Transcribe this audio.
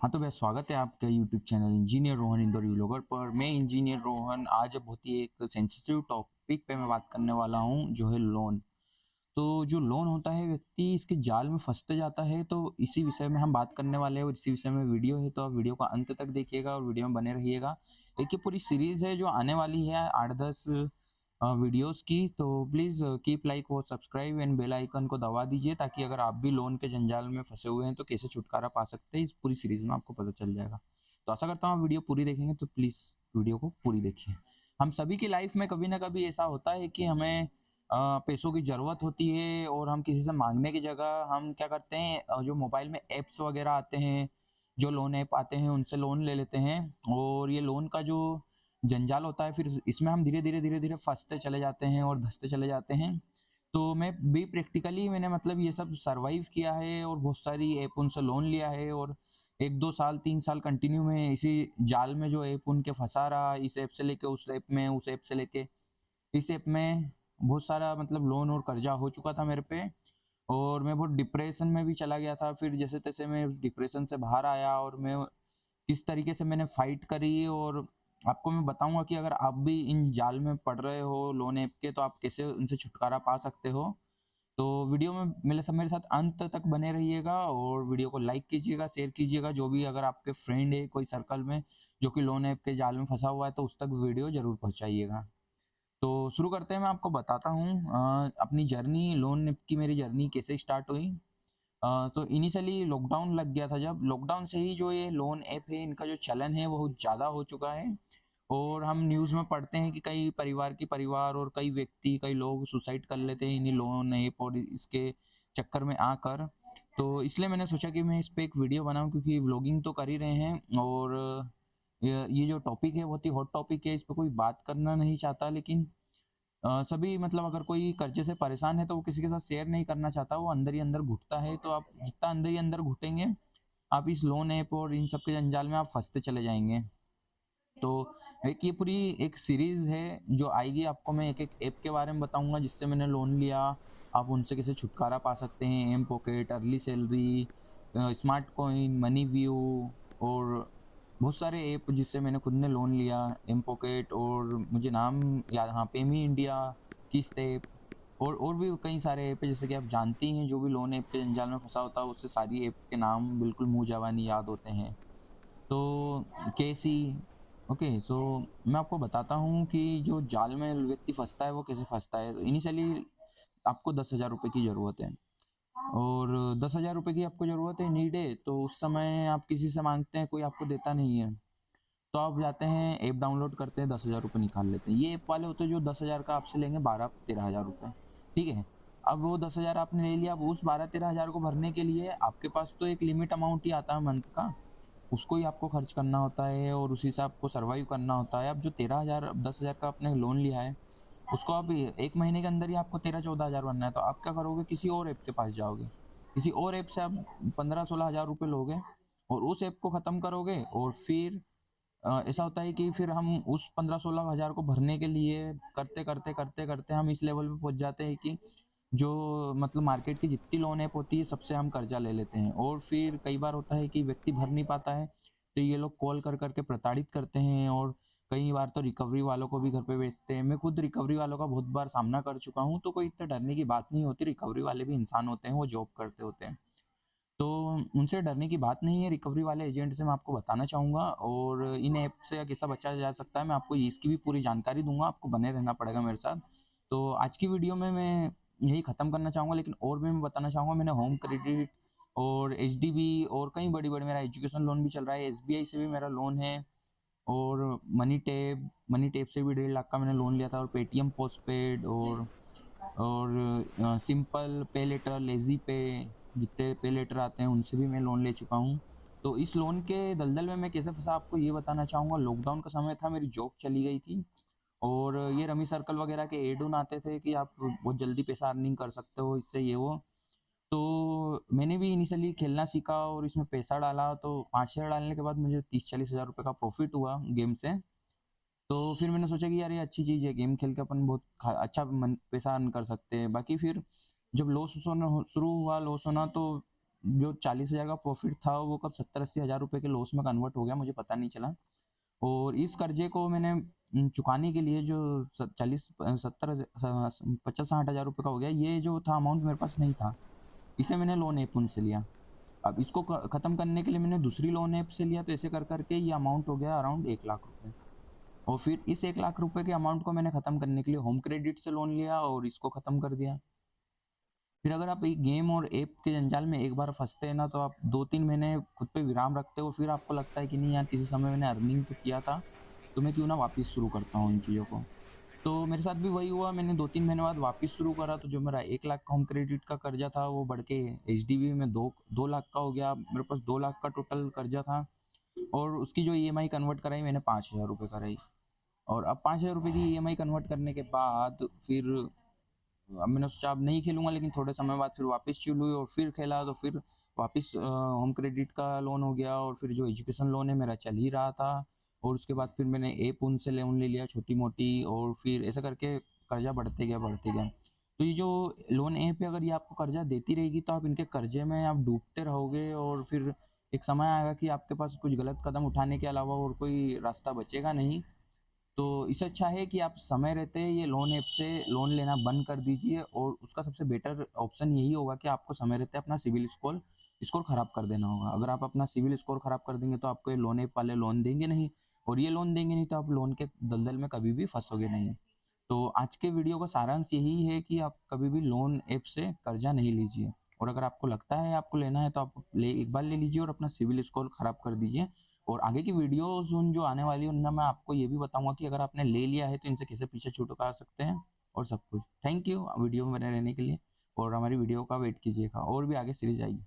हाँ, तो भैया स्वागत है आपके YouTube channel engineer Rohan Indore vlogger पर। मैं इंजीनियर रोहन आज बहुत ही एक सेंसिटिव टॉपिक पे मैं बात करने वाला हूँ, जो है लोन। तो जो लोन होता है, व्यक्ति इसके जाल में फंसते जाता है, तो इसी विषय में हम बात करने वाले हैं और इसी विषय में वीडियो है, तो आप वीडियो को अंत तक देखिएगा और वीडियो में बने रहिएगा। एक ये पूरी सीरीज है जो आने वाली है 8-10 वीडियोस की, तो प्लीज़ कीप लाइक और सब्सक्राइब एंड बेल आइकन को दबा दीजिए, ताकि अगर आप भी लोन के जंजाल में फंसे हुए हैं तो कैसे छुटकारा पा सकते हैं, इस पूरी सीरीज में आपको पता चल जाएगा। तो आशा करता हूँ आप वीडियो पूरी देखेंगे, तो प्लीज़ वीडियो को पूरी देखिए। हम सभी की लाइफ में कभी ना कभी ऐसा होता है कि हमें पैसों की ज़रूरत होती है और हम किसी से मांगने की जगह हम क्या करते हैं, जो मोबाइल में ऐप्स वगैरह आते हैं, जो लोन ऐप आते हैं, उनसे लोन ले लेते हैं। और ये लोन का जो जंजाल होता है, फिर इसमें हम धीरे-धीरे फँसते चले जाते हैं और धँसते चले जाते हैं। तो मैं भी प्रैक्टिकली मैंने मतलब ये सब सर्वाइव किया है और बहुत सारी ऐप उनसे लोन लिया है, और 1-2 साल 3 साल कंटिन्यू मैं इसी जाल में जो ऐप उनके फँसा रहा, इस ऐप से लेके उस ऐप में, उस ऐप से लेके इस ऐप में बहुत सारा मतलब लोन और कर्जा हो चुका था मेरे पे। और मैं बहुत डिप्रेशन में भी चला गया था। फिर जैसे-तैसे मैं उस डिप्रेशन से बाहर आया और मैं किस तरीके से मैंने फाइट करी, और आपको मैं बताऊँगा कि अगर आप भी इन जाल में पड़ रहे हो लोन ऐप के, तो आप कैसे उनसे छुटकारा पा सकते हो। तो वीडियो में मेरे साथ अंत तक बने रहिएगा और वीडियो को लाइक कीजिएगा, शेयर कीजिएगा। जो भी अगर आपके फ्रेंड है कोई सर्कल में जो कि लोन ऐप के जाल में फँसा हुआ है, तो उस तक वीडियो ज़रूर पहुँचाइएगा। तो शुरू करते हैं, मैं आपको बताता हूँ अपनी जर्नी, लोन ऐप की मेरी जर्नी कैसे स्टार्ट हुई। तो इनिशियली लॉकडाउन लग गया था, जब लॉकडाउन से ही जो ये लोन ऐप है, इनका जो चलन है बहुत ज़्यादा हो चुका है। और हम न्यूज़ में पढ़ते हैं कि कई परिवार और कई व्यक्ति, कई लोग सुसाइड कर लेते हैं इन्हीं लोन ऐप और इसके चक्कर में आकर। तो इसलिए मैंने सोचा कि मैं इस पे एक वीडियो बनाऊँ, क्योंकि व्लॉगिंग तो कर ही रहे हैं और ये जो टॉपिक है बहुत ही हॉट टॉपिक है, इस पे कोई बात करना नहीं चाहता, लेकिन सभी मतलब अगर कोई कर्ज़े से परेशान है तो वो किसी के साथ शेयर नहीं करना चाहता, वो अंदर ही अंदर घुटता है। तो आप जितना अंदर ही अंदर घुटेंगे, आप इस लोन ऐप और इन सब के जंजाल में आप फँसते चले जाएँगे। तो एक ये पूरी एक सीरीज़ है जो आएगी, आपको मैं एक-एक ऐप के बारे में बताऊँगा जिससे मैंने लोन लिया, आप उनसे कैसे छुटकारा पा सकते हैं, M pocket, early salary, smart coin, money view और बहुत सारे ऐप जिससे मैंने खुद ने लोन लिया, एम पॉकेट और मुझे नाम याद, हाँ, पेमी इंडिया, किस्त ऐप और भी कई सारे ऐप हैं। जैसे कि आप जानती हैं, जो भी लोन ऐप के जंजाल में फँसा होता है, उससे सारी ऐप के नाम बिल्कुल मुँह ज़बानी याद होते हैं। तो कैसी ओके, सो मैं आपको बताता हूँ कि जो जाल में व्यक्ति फँसता है वो कैसे फँसता है। तो इनिशियली आपको 10,000 रुपए की ज़रूरत है, और 10,000 रुपए की आपको ज़रूरत है, नीड है, तो उस समय आप किसी से माँगते हैं, कोई आपको देता नहीं है। तो आप जाते हैं, ऐप डाउनलोड करते हैं, 10,000 रुपए निकाल लेते हैं। ये ऐप वाले होते हैं जो 10,000 का आपसे लेंगे 12-13,000 रुपए, ठीक है? अब वो 10,000 आपने ले लिया, अब उस 12-13,000 को भरने के लिए आपके पास तो एक लिमिट अमाउंट ही आता है मंथ का, उसको ही आपको खर्च करना होता है और उसी से आपको सर्वाइव करना होता है। अब जो 13,000 अब 10,000 का आपने लोन लिया है, उसको अब 1 महीने के अंदर ही आपको 13-14,000 भरना है, तो आप क्या करोगे, किसी और ऐप के पास जाओगे। किसी और ऐप से आप 15-16,000 रुपए लोगे और उस ऐप को खत्म करोगे, और फिर ऐसा होता है कि फिर हम उस 15-16 हज़ार को भरने के लिए करते-करते हम इस लेवल पे पहुँच जाते हैं कि जो मतलब मार्केट की जितनी लोन ऐप होती है, सबसे हम कर्जा ले लेते हैं। और फिर कई बार होता है कि व्यक्ति भर नहीं पाता है, तो ये लोग कॉल कर के प्रताड़ित करते हैं, और कई बार तो रिकवरी वालों को भी घर पे भेजते हैं। मैं खुद रिकवरी वालों का बहुत बार सामना कर चुका हूँ, तो कोई इतना डरने की बात नहीं होती। रिकवरी वाले भी इंसान होते हैं, वो जॉब करते होते हैं। तो उनसे डरने की बात नहीं है। रिकवरी वाले एजेंट से मैं आपको बताना चाहूँगा, और इन ऐप से कैसा बचा जा सकता है, मैं आपको इसकी भी पूरी जानकारी दूँगा, आपको बने रहना पड़ेगा मेरे साथ। तो आज की वीडियो में मैं यही ख़त्म करना चाहूँगा, लेकिन और भी मैं बताना चाहूँगा, मैंने होम क्रेडिट और एचडीबी और कई बड़ी-बड़ी, मेरा एजुकेशन लोन भी चल रहा है, एसबीआई से भी मेरा लोन है, और मनी टैप से भी 1.5 लाख का मैंने लोन लिया था, और पेटीएम पोस्टपेड और सिंपल, पे लेटर, लेज़ी पे, जितने पे लेटर आते हैं उनसे भी मैं लोन ले चुका हूँ। तो इस लोन के दलदल में मैं कैसे फँसा, आपको ये बताना चाहूँगा। लॉकडाउन का समय था, मेरी जॉब चली गई थी, और ये रमी सर्कल वगैरह के ऐड ऑन आते थे कि आप बहुत जल्दी पैसा अर्निंग कर सकते हो इससे, ये वो। तो मैंने भी इनिशियली खेलना सीखा और इसमें पैसा डाला, तो 5 शेयर डालने के बाद मुझे 30-40 हज़ार रुपए का प्रॉफ़िट हुआ गेम से। तो फिर मैंने सोचा कि यार ये अच्छी चीज़ है, गेम खेल के अपन बहुत अच्छा पैसा अर्न कर सकते हैं। बाकी फिर जब लॉस होना शुरू हुआ, लॉस होना, तो जो 40,000 का प्रॉफिट था वो कब 70-80 हज़ार रुपये के लॉस में कन्वर्ट हो गया, मुझे पता नहीं चला। और इस कर्जे को मैंने चुकाने के लिए जो 50-60 हज़ार रुपये का हो गया, ये जो था अमाउंट मेरे पास नहीं था, इसे मैंने लोन ऐप उनसे लिया। अब इसको ख़त्म करने के लिए मैंने दूसरी लोन ऐप से लिया, तो ऐसे कर करके ये अमाउंट हो गया अराउंड 1 लाख रुपये। और फिर इस 1 लाख रुपये के अमाउंट को मैंने ख़त्म करने के लिए होम क्रेडिट से लोन लिया और इसको ख़त्म कर दिया। फिर अगर आप एक गेम और ऐप के जंजाल में एक बार फँसते हैं ना, तो आप 2-3 महीने खुद पे विराम रखते हो, फिर आपको लगता है कि नहीं यार, किसी समय मैंने अर्निंग तो किया था, तो मैं क्यों ना वापस शुरू करता हूँ इन चीज़ों को। तो मेरे साथ भी वही हुआ, मैंने 2-3 महीने बाद वापस शुरू करा, तो जो मेरा 1 लाख का होम क्रेडिट का कर्जा था वो बढ़ के एचडीबी में 2 लाख का हो गया। मेरे पास 2 लाख का टोटल कर्जा था और उसकी जो ईएमआई कन्वर्ट कराई मैंने 5,000 रुपये कराई। और अब 5,000 रुपये की ईएमआई कन्वर्ट करने के बाद फिर अब मैंने सोचा अब नहीं खेलूँगा, लेकिन थोड़े समय बाद फिर वापस चालू हुई और फिर खेला, तो फिर वापस होम क्रेडिट का लोन हो गया और फिर जो एजुकेशन लोन है मेरा चल ही रहा था। और उसके बाद फिर मैंने ऐप उनसे लोन ले लिया छोटी-मोटी, और फिर ऐसा करके कर्जा बढ़ते गया, बढ़ते गया। तो ये जो लोन ऐप है, अगर ये आपको कर्जा देती रहेगी तो आप इनके कर्जे में आप डूबते रहोगे और फिर एक समय आएगा कि आपके पास कुछ गलत कदम उठाने के अलावा और कोई रास्ता बचेगा नहीं। तो इससे अच्छा है कि आप समय रहते ये लोन ऐप से लोन लेना बंद कर दीजिए, और उसका सबसे बेटर ऑप्शन यही होगा कि आपको समय रहते अपना सिविल स्कोर स्कोर खराब कर देना होगा। अगर आप अपना सिविल स्कोर खराब कर देंगे तो आपको ये लोन ऐप वाले लोन देंगे नहीं, और ये लोन देंगे नहीं तो आप लोन के दलदल में कभी भी फंसोगे नहीं। तो आज के वीडियो का सारांश यही है कि आप कभी भी लोन ऐप से कर्जा नहीं लीजिए, और अगर आपको लगता है आपको लेना है तो आप एक बार ले लीजिए और अपना सिविल स्कोर खराब कर दीजिए। और आगे की वीडियोज़ उन जो आने वाली है उनमें मैं आपको ये भी बताऊँगा कि अगर आपने ले लिया है तो इनसे कैसे पीछे छुटका सकते हैं और सब कुछ। थैंक यू वीडियो में बने रहने के लिए, और हमारी वीडियो का वेट कीजिएगा और भी आगे सीरीज़ आएगी।